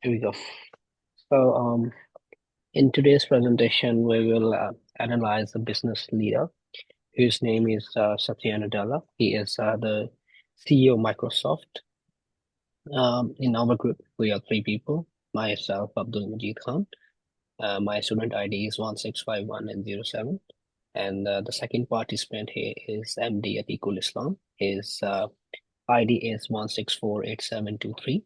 Here we go. So, in today's presentation, we will analyze a business leader whose name is Satya Nadella. He is the CEO of Microsoft. In our group, we are three people. Myself, Abdul Majid Khan. My student ID is 1651 and 07. And the second participant here is MD Atikul Islam. His ID is 1648723.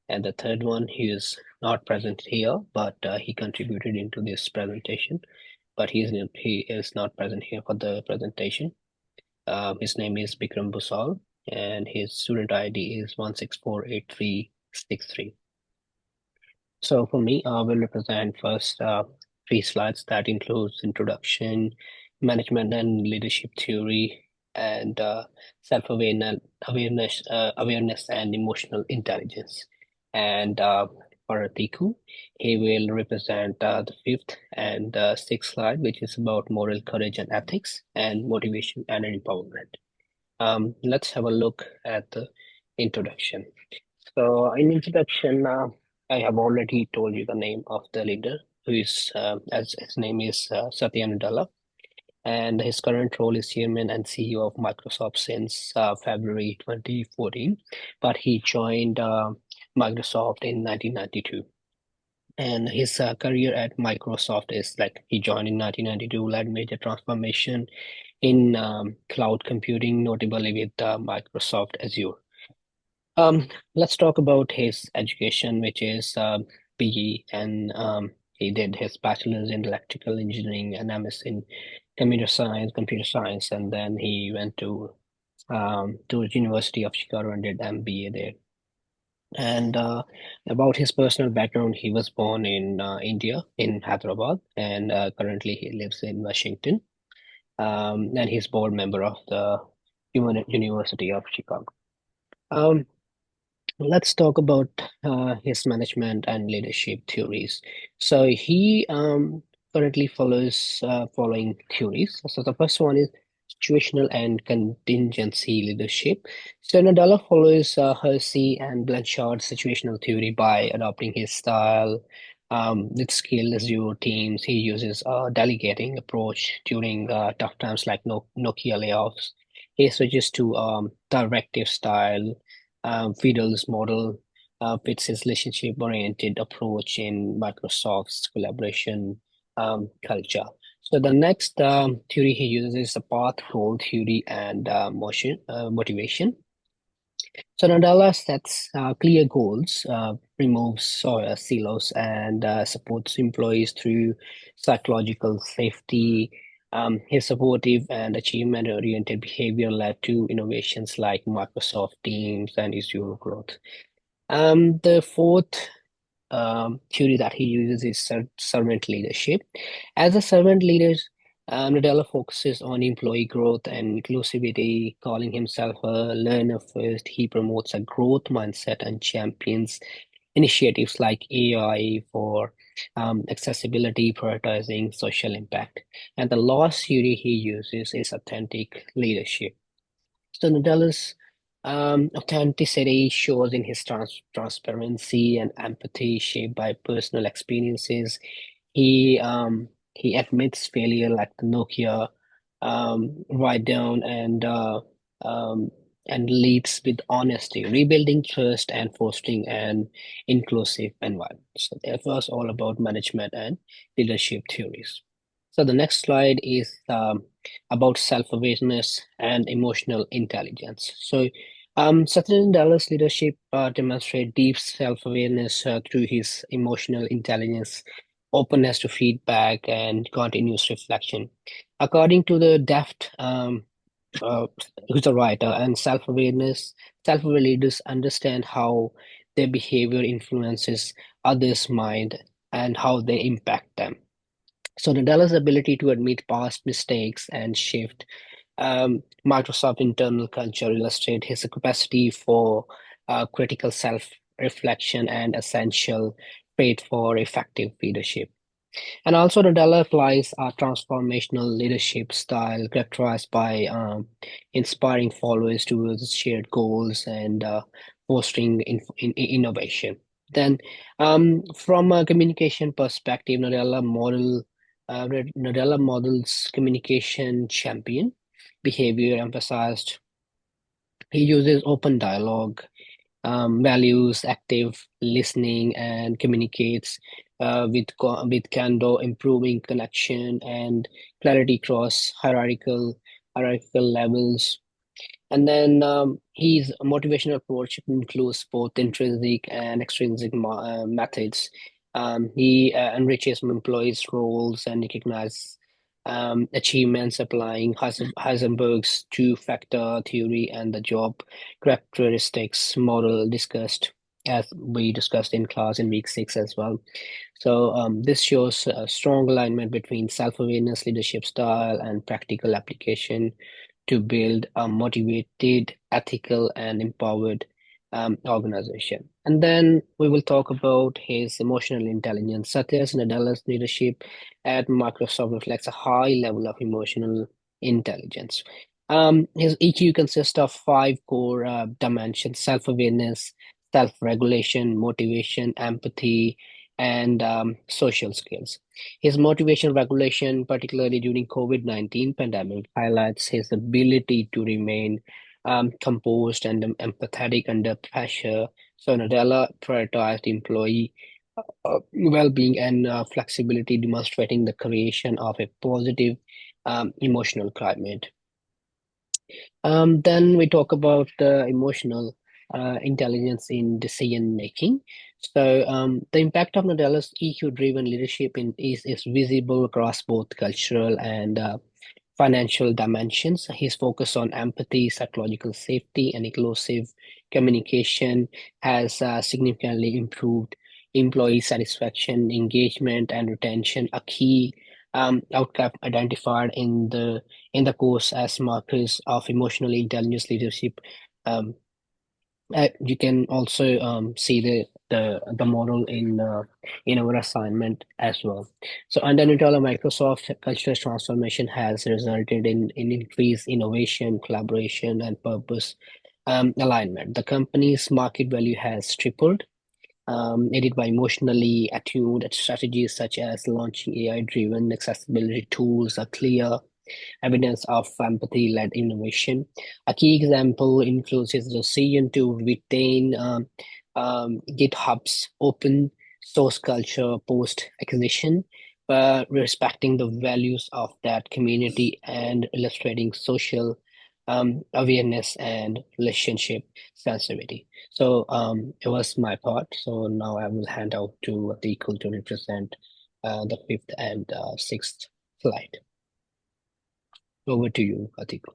And the third one, he is not present here, but he contributed into this presentation, but he is not present here for the presentation. His name is Bikram Busal, and his student ID is 1648363. So for me, I will represent first three slides that includes introduction, management and leadership theory, and awareness and emotional intelligence. And for Atiku, he will represent the fifth and sixth slide, which is about moral courage and ethics and motivation and empowerment. Let's have a look at the introduction. So in introduction, I have already told you the name of the leader, who is, as his name is Satya Nadella, and his current role is Chairman and CEO of Microsoft since February 2014, but he joined Microsoft in 1992. And his career at Microsoft is like he joined in 1992, led major transformation in cloud computing, notably with Microsoft Azure. Let's talk about his education, which is PE, and he did his bachelor's in electrical engineering and MS in computer science, and then he went to University of Chicago and did MBA there. And about his personal background, he was born in India, in Hyderabad, and currently he lives in Washington. And he's board member of the University of Chicago. Um, Let's talk about his management and leadership theories. So he currently follows following theories. So the first one is situational and contingency leadership. So Nadella follows Hersey and Blanchard's situational theory by adopting his style. With scale Azure teams, he uses a delegating approach during tough times like Nokia layoffs. He switches to directive style. Fidel's model fits his relationship-oriented approach in Microsoft's collaboration culture. So the next theory he uses is the path role theory and motivation. So Nadella sets clear goals, removes silos, and supports employees through psychological safety. His supportive and achievement-oriented behavior led to innovations like Microsoft Teams and Azure growth. The fourth theory that he uses is servant leadership. As a servant leader, Nadella focuses on employee growth and inclusivity, calling himself a learner first. He promotes a growth mindset and champions initiatives like AI for accessibility, prioritizing social impact. And the last theory he uses is authentic leadership. So Nadella's authenticity shows in his transparency and empathy shaped by personal experiences. He admits failure like the Nokia write down um, and leads with honesty, rebuilding trust and fostering an inclusive environment. So that was all about management and leadership theories. So the next slide is about self-awareness and emotional intelligence. So Satya Nadella's leadership demonstrate deep self-awareness through his emotional intelligence, openness to feedback, and continuous reflection. According to the Deft, who's a writer, and self-awareness, self-aware leaders understand how their behavior influences others' mind and how they impact them. So Nadella's ability to admit past mistakes and shift Microsoft internal culture illustrate his capacity for critical self-reflection and essential trait for effective leadership. And also, Nadella applies a transformational leadership style characterized by inspiring followers towards shared goals and fostering innovation. Then, from a communication perspective, Nadella models communication champion behavior emphasized. He uses open dialogue, values active listening, and communicates with candor, improving connection and clarity across hierarchical levels. And then his motivational approach includes both intrinsic and extrinsic methods. He enriches employees' roles and recognizes achievements applying Heisenberg's two-factor theory and the job characteristics model discussed as we discussed in class in week 6 as well. So this shows a strong alignment between self-awareness, leadership style, and practical application to build a motivated, ethical, and empowered organization. And then we will talk about his emotional intelligence. Satya Nadella's leadership at Microsoft reflects a high level of emotional intelligence. His EQ consists of five core dimensions: self-awareness, self-regulation, motivation, empathy, and social skills. His motivation regulation, particularly during COVID-19 pandemic, highlights his ability to remain composed and empathetic under pressure. So Nadella prioritized employee well-being and flexibility, demonstrating the creation of a positive emotional climate. Then we talk about the emotional intelligence in decision making. So the impact of Nadella's EQ-driven leadership is visible across both cultural and financial dimensions. His focus on empathy, psychological safety, and inclusive communication has significantly improved employee satisfaction, engagement, and retention, a key outcome identified in the course as markers of emotional intelligence leadership. Um, you can also see the model in our assignment as well. So under Nutella, Microsoft cultural transformation has resulted in increased innovation, collaboration, and purpose alignment. The company's market value has tripled, aided by emotionally attuned strategies such as launching AI-driven accessibility tools, a clear evidence of empathy-led innovation. A key example includes his decision to retain GitHub's open source culture post-acquisition, but respecting the values of that community and illustrating social awareness and relationship sensitivity. So it was my part. So now I will hand out to Atikul to represent the fifth and sixth slide. Over to you, Atikul.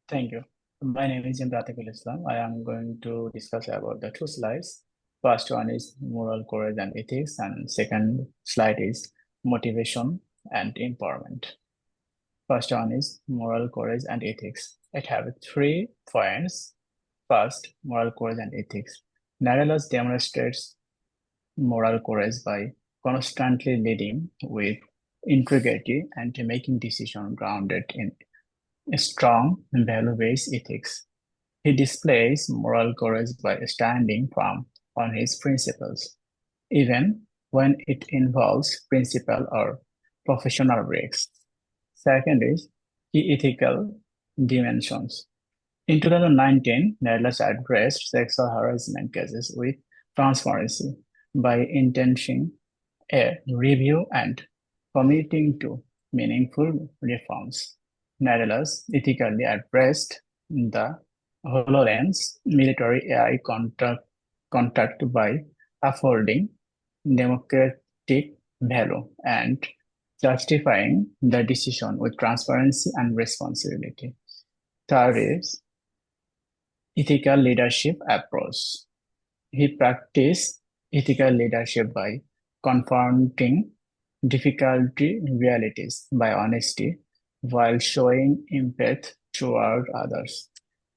Thank you. My name is Imratikul Islam. I am going to discuss about the two slides. First one is moral courage and ethics, and second slide is motivation and empowerment. First one is moral courage and ethics. It has 3 points. First, moral courage and ethics. Narellas demonstrates moral courage by constantly leading with integrity and making decisions grounded in strong value-based ethics. He displays moral courage by standing firm on his principles, even when it involves principal or professional risks. Second is the ethical dimensions. In 2019, Netherlands addressed sexual harassment cases with transparency by intensifying a review and committing to meaningful reforms. Netherlands ethically addressed the HoloLens military AI contract by affording democratic value and justifying the decision with transparency and responsibility. Third is ethical leadership approach. He practiced ethical leadership by confronting difficulty realities by honesty while showing empathy toward others.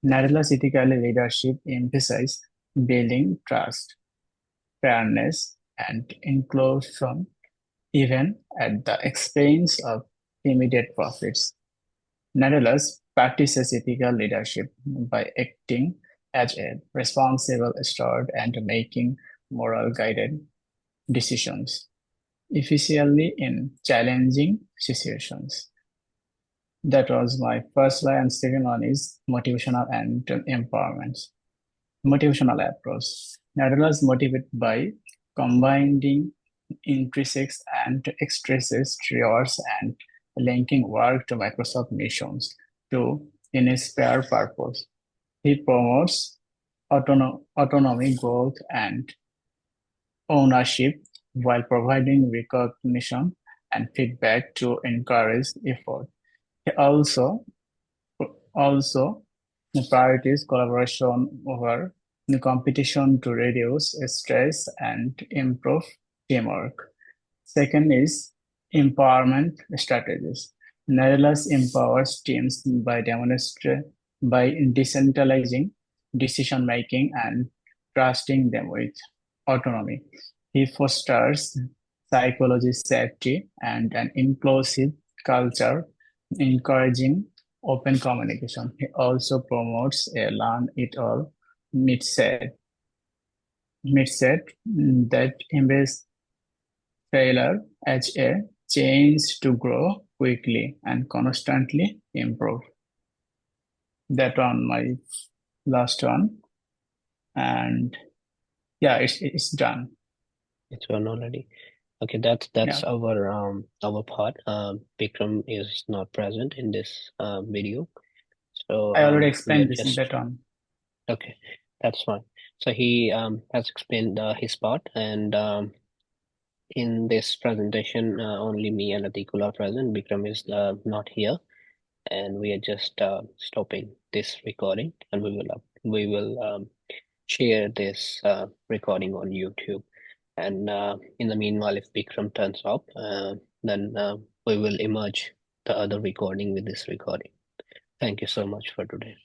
Nadella's ethical leadership emphasizes building trust, fairness, and inclusion even at the expense of immediate profits. Nadella's practices ethical leadership by acting as a responsible steward and making moral guided decisions, especially in challenging situations. That was my first line, and second one is motivational and empowerment. Motivational approach. Nadala's motivated by combining intrinsic and extrinsic rewards and linking work to Microsoft missions to inspire purpose. He promotes autonomy, growth, and ownership while providing recognition and feedback to encourage effort. He also priorities collaboration over the competition to reduce stress and improve teamwork. Second is empowerment strategies. Netherlands empowers teams by decentralizing decision making and trusting them with autonomy. He fosters psychology safety and an inclusive culture, encouraging open communication. He also promotes a learn it all mindset, that embraces failure as a chance to grow quickly and constantly improve. That one, my last one. And yeah, it's done. It's one already. Okay, that's Yeah, our part. Bikram is not present in this video, so I already we are explained this in just that one. okay. That's fine. So he has explained his part, and in this presentation, only me and Atikul are present. Bikram is not here, and we are just stopping this recording, and we will share this recording on YouTube. And in the meanwhile, if Bikram turns up, then we will emerge the other recording with this recording. Thank you so much for today.